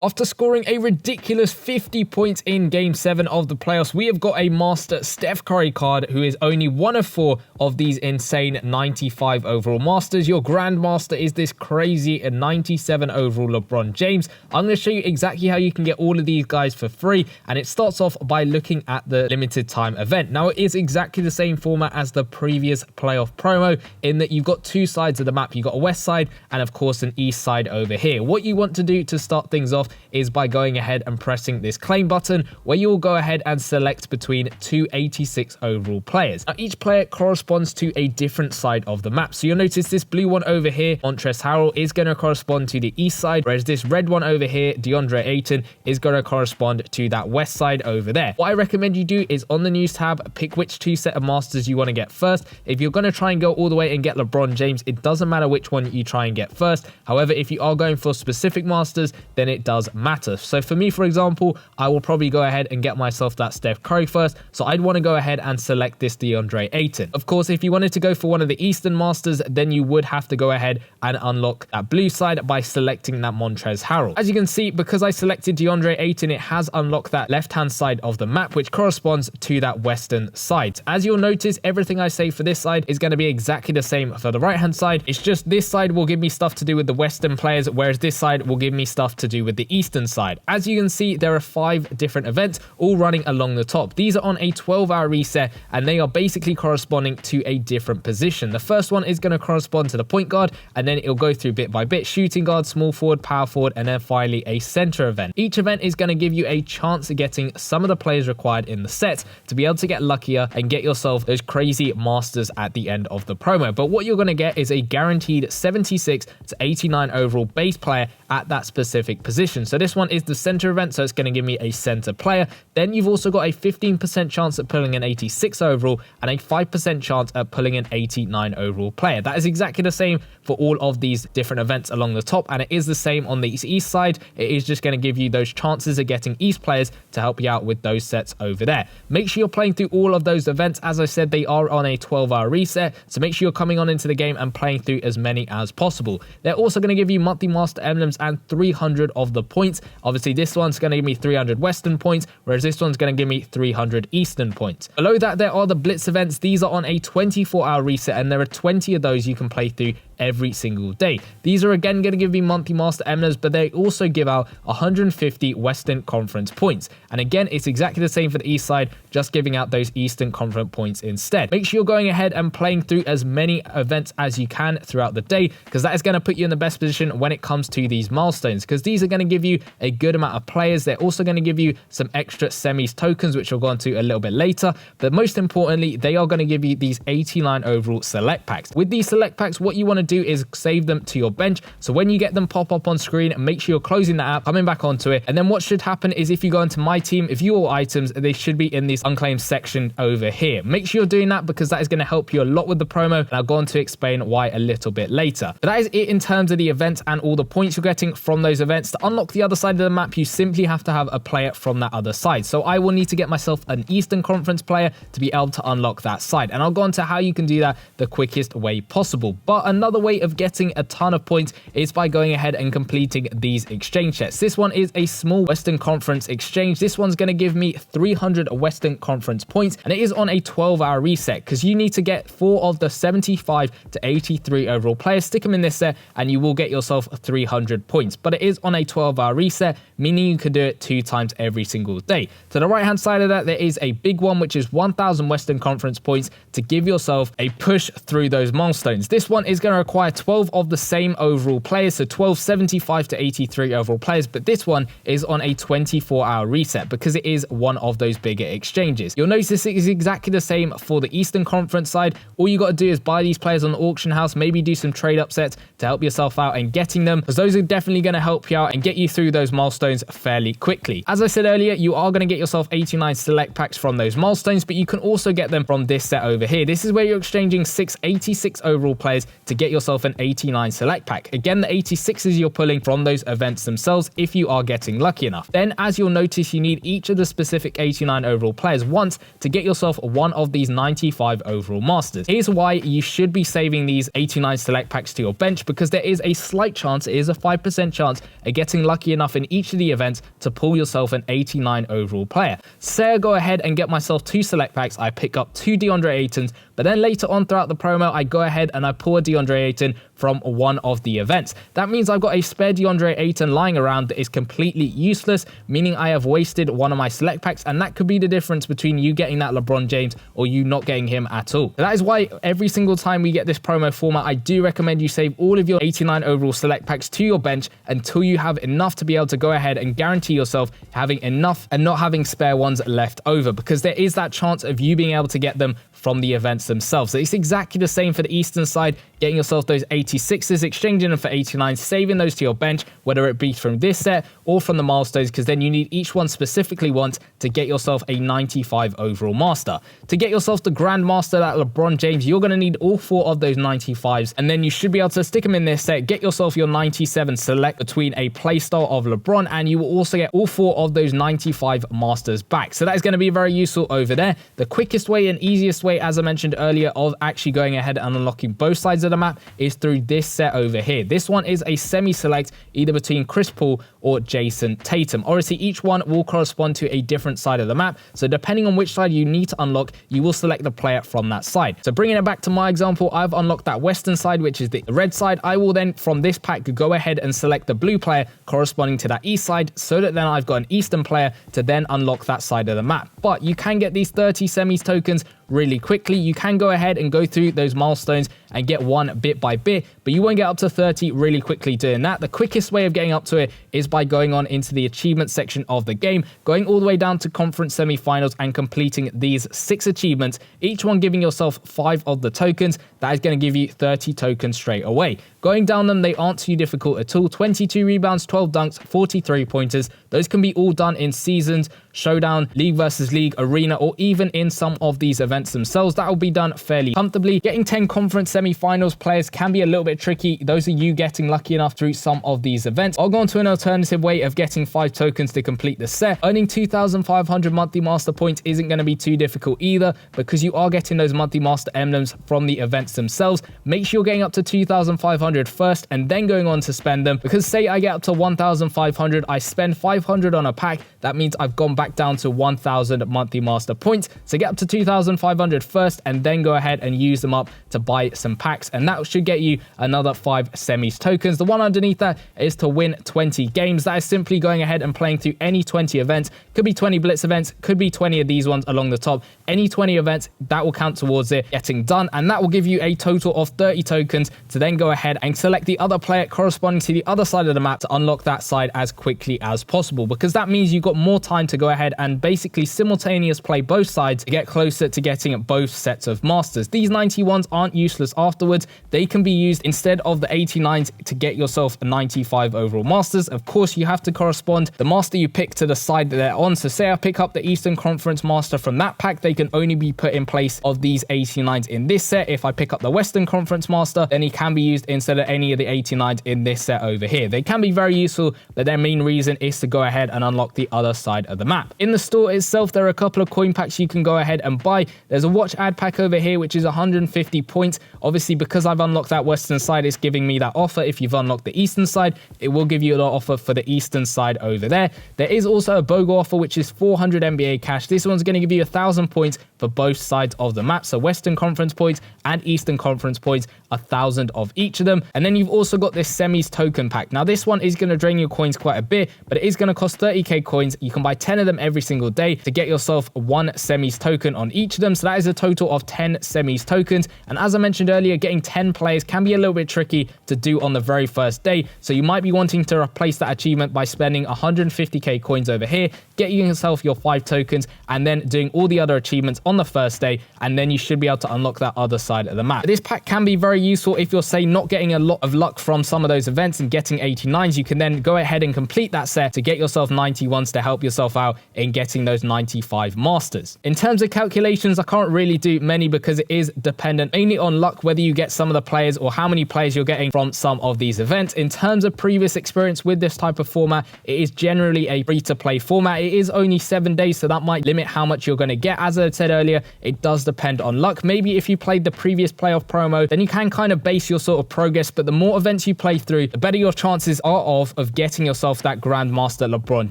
After scoring a ridiculous 50 points in Game 7 of the playoffs, we have got a Master Steph Curry card who is only one of 4 of these insane 95 overall Masters. Your Grandmaster is this crazy 97 overall LeBron James. I'm going to show you exactly how you can get all of these guys for free, and it starts off by looking at the limited time event. Now, it is exactly the same format as the previous playoff promo in that you've got 2 sides of the map. You've got a west side and, of course, an east side over here. What you want to do to start things off is by going ahead and pressing this claim button, where you will go ahead and select between 2 86 overall players. Now, each player corresponds to a different side of the map. So you'll notice this blue one over here, Montrezl Harrell, is going to correspond to the east side, whereas this red one over here, DeAndre Ayton, is going to correspond to that west side over there. What I recommend you do is on the news tab, pick which 2 set of Masters you want to get first. If you're going to try and go all the way and get LeBron James, it doesn't matter which one you try and get first. However, if you are going for specific Masters, then it does matter. So for me, for example, I will probably go ahead and get myself that Steph Curry first. So I'd want to go ahead and select this DeAndre Ayton. Of course, if you wanted to go for one of the Eastern Masters, then you would have to go ahead and unlock that blue side by selecting that Montrezl Harrell. As you can see, because I selected DeAndre Ayton, it has unlocked that left-hand side of the map, which corresponds to that Western side. As you'll notice, everything I say for this side is going to be exactly the same for the right-hand side. It's just this side will give me stuff to do with the Western players, whereas this side will give me stuff to do with the Eastern side. As you can see, there are 5 different events all running along the top. These are on a 12-hour reset, and they are basically corresponding to a different position. The first one is going to correspond to the point guard, and then it'll go through bit by bit: shooting guard, small forward, power forward, and then finally a center event. Each event is going to give you a chance of getting some of the players required in the set to be able to get luckier and get yourself those crazy Masters at the end of the promo. But what you're going to get is a guaranteed 76 to 89 overall base player at that specific position. So this one is the center event, so it's going to give me a center player. Then you've also got a 15% chance at pulling an 86 overall and a 5% chance at pulling an 89 overall player. That is exactly the same for all of these different events along the top, and it is the same on the east side. It is just going to give you those chances of getting east players to help you out with those sets over there. Make sure you're playing through all of those events. As I said, they are on a 12-hour reset, so make sure you're coming on into the game and playing through as many as possible. They're also going to give you monthly master emblems and 300 of the points. Obviously, this one's going to give me 300 Western points, whereas this one's going to give me 300 Eastern points. Below that, there are the Blitz events. These are on a 24-hour reset, and there are 20 of those you can play through every single day. These are again going to give you monthly master emblems, but they also give out 150 Western Conference points. And again, it's exactly the same for the east side, just giving out those Eastern Conference points instead. Make sure you're going ahead and playing through as many events as you can throughout the day, because that is going to put you in the best position when it comes to these milestones, because these are going to give you a good amount of players. They're also going to give you some extra semis tokens, which we'll go into a little bit later. But most importantly, they are going to give you these 89 overall select packs. With these select packs, what you want to do is save them to your bench. So when you get them pop up on screen, make sure you're closing that app, coming back onto it. And then what should happen is if you go into my team, if you all items, they should be in this unclaimed section over here. Make sure you're doing that, because that is going to help you a lot with the promo, and I'll go on to explain why a little bit later. But that is it in terms of the events and all the points you're getting from those events. To unlock the other side of the map, you simply have to have a player from that other side. So I will need to get myself an Eastern Conference player to be able to unlock that side, and I'll go on to how you can do that the quickest way possible. But another way of getting a ton of points is by going ahead and completing these exchange sets. This one is a small Western Conference exchange. This one's going to give me 300 Western Conference points, and it is on a 12-hour reset, because you need to get 4 of the 75 to 83 overall players, stick them in this set, and you will get yourself 300 points. But it is on a 12-hour reset, meaning you could do it 2 times every single day. To the right hand side of that, there is a big one, which is 1000 Western Conference points to give yourself a push through those milestones. This one is going to require 12 of the same overall players, so 12 75 to 83 overall players, but this one is on a 24-hour reset because it is one of those bigger exchanges. You'll notice it is exactly the same for the Eastern Conference side. All you got to do is buy these players on the auction house, maybe do some trade upsets to help yourself out and getting them, because those are definitely going to help you out and get you through those milestones fairly quickly. As I said earlier, you are going to get yourself 89 select packs from those milestones, but you can also get them from this set over here. This is where you're exchanging 6 86 overall players to get get yourself an 89 select pack. Again, the 86s you're pulling from those events themselves if you are getting lucky enough. Then, as you'll notice, you need each of the specific 89 overall players once to get yourself one of these 95 overall masters. Here's why you should be saving these 89 select packs to your bench, because there is a slight chance, it is a 5% chance of getting lucky enough in each of the events to pull yourself an 89 overall player. Say I go ahead and get myself 2 select packs, I pick up 2 DeAndre Aytons, but then later on throughout the promo, I go ahead and I pull a DeAndre Ayton from one of the events. That means I've got a spare DeAndre Ayton lying around that is completely useless, meaning I have wasted one of my select packs, and that could be the difference between you getting that LeBron James or you not getting him at all. That is why every single time we get this promo format, I do recommend you save all of your 89 overall select packs to your bench until you have enough to be able to go ahead and guarantee yourself having enough and not having spare ones left over, because there is that chance of you being able to get them from the events themselves. So it's exactly the same for the Eastern side, getting yourself those 86s, exchanging them for 89s, saving those to your bench, whether it be from this set or from the milestones, because then you need each one specifically once to get yourself a 95 overall master. To get yourself the Grandmaster, that LeBron James, you're going to need all 4 of those 95s, and then you should be able to stick them in this set, get yourself your 97 select between a playstyle of LeBron, and you will also get all 4 of those 95 masters back. So that is going to be very useful over there. The quickest way and easiest way, as I mentioned earlier, of actually going ahead and unlocking both sides of the map is through this set over here. This one is a semi-select either between Chris Paul or Jason Tatum. Obviously, each one will correspond to a different side of the map, so depending on which side you need to unlock, you will select the player from that side. So bringing it back to my example, I've unlocked that western side, which is the red side. I will then, from this pack, go ahead and select the blue player corresponding to that east side, so that then I've got an eastern player to then unlock that side of the map. But you can get these 30 semis tokens really quickly. You can go ahead and go through those milestones and get one bit by bit, but you won't get up to 30 really quickly doing that. The quickest way of getting up to it is by going on into the achievement section of the game, going all the way down to conference semifinals and completing these 6 achievements, each one giving yourself 5 of the tokens. That is going to give you 30 tokens straight away. Going down them, they aren't too difficult at all. 22 rebounds, 12 dunks, 43 pointers. Those can be all done in seasons, showdown, league versus league, arena, or even in some of these events themselves. That will be done fairly comfortably. Getting 10 conference semifinals players can be a little bit tricky. Those are you getting lucky enough through some of these events. I'll go on to an alternative way of getting 5 tokens to complete the set. Earning 2,500 monthly master points isn't going to be too difficult either, because you are getting those monthly master emblems from the events themselves. Make sure you're getting up to 2,500 first and then going on to spend them, because say I get up to 1,500, I spend 500 on a pack, that means I've gone back down to 1,000 monthly master points. So get up to 2,500 first and then go ahead and use them up to buy some packs, and that should get you another 5 semis tokens. The one underneath that is to win 20 games. That is simply going ahead and playing through any 20 events. Could be 20 blitz events, could be 20 of these ones along the top. Any 20 events, that will count towards it getting done, and that will give you a total of 30 tokens to then go ahead and select the other player corresponding to the other side of the map to unlock that side as quickly as possible, because that means you've got more time to go ahead and basically simultaneous play both sides to get closer to getting both sets of masters. These 91s aren't useless afterwards. They can be used instead of the 89s to get yourself a 95 overall masters. Of course, you have to correspond the master you pick to the side that they're on. So say I pick up the Eastern Conference master from that pack, they can only be put in place of these 89s in this set. If I pick up the Western Conference master, then he can be used instead of any of the 89s in this set over here. They can be very useful, but their main reason is to go ahead and unlock the other side of the map. In the store itself, there are a couple of coin packs you can go ahead and buy. There's a watch ad pack over here, which is 150 points. Obviously, because I've unlocked that Western side, it's giving me that offer. If you've unlocked the Eastern side, it will give you an offer for the Eastern side over there. There is also a BOGO offer, which is 400 NBA cash. This one's going to give you 1,000 points for both sides of the map. So Western Conference points and Eastern Conference points, 1,000 of each of them. And then you've also got this semis token pack. Now this one is going to drain your coins quite a bit, but it is going to cost 30k coins. You can buy 10 of them every single day to get yourself 1 semis token on each of them. So that is a total of 10 semis tokens. And as I mentioned earlier, getting 10 players can be a little bit tricky to do on the very first day. So you might be wanting to replace that achievement by spending 150k coins over here, getting yourself your 5 tokens, and then doing all the other achievements on the first day, and then you should be able to unlock that other side of the map. This pack can be very useful if you're, say, not getting getting a lot of luck from some of those events and getting 89s, you can then go ahead and complete that set to get yourself 91s to help yourself out in getting those 95 masters. In terms of calculations, I can't really do many because it is dependent mainly on luck, whether you get some of the players or how many players you're getting from some of these events. In terms of previous experience with this type of format, it is generally a free-to-play format. It is only 7 days, so that might limit how much you're going to get. As I said earlier, it does depend on luck. Maybe if you played the previous playoff promo, then you can kind of base your sort of progress, but the more events you play through, the better your chances are of getting yourself that Grandmaster LeBron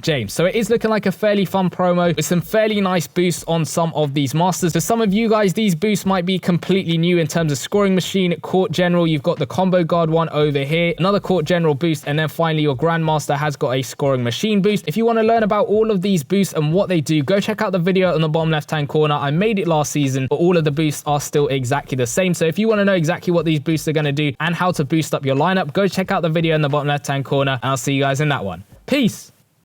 James. So it is looking like a fairly fun promo with some fairly nice boosts on some of these masters. For some of you guys, these boosts might be completely new in terms of scoring machine, court general. You've got the combo guard one over here, another court general boost, and then finally your Grandmaster has got a scoring machine boost. If you want to learn about all of these boosts and what they do, go check out the video on the bottom left hand corner. I made it last season, but all of the boosts are still exactly the same. So if you want to know exactly what these boosts are going to do and how to boost up your lineup, go check out the video in the bottom left hand corner, and I'll see you guys in that one. Peace.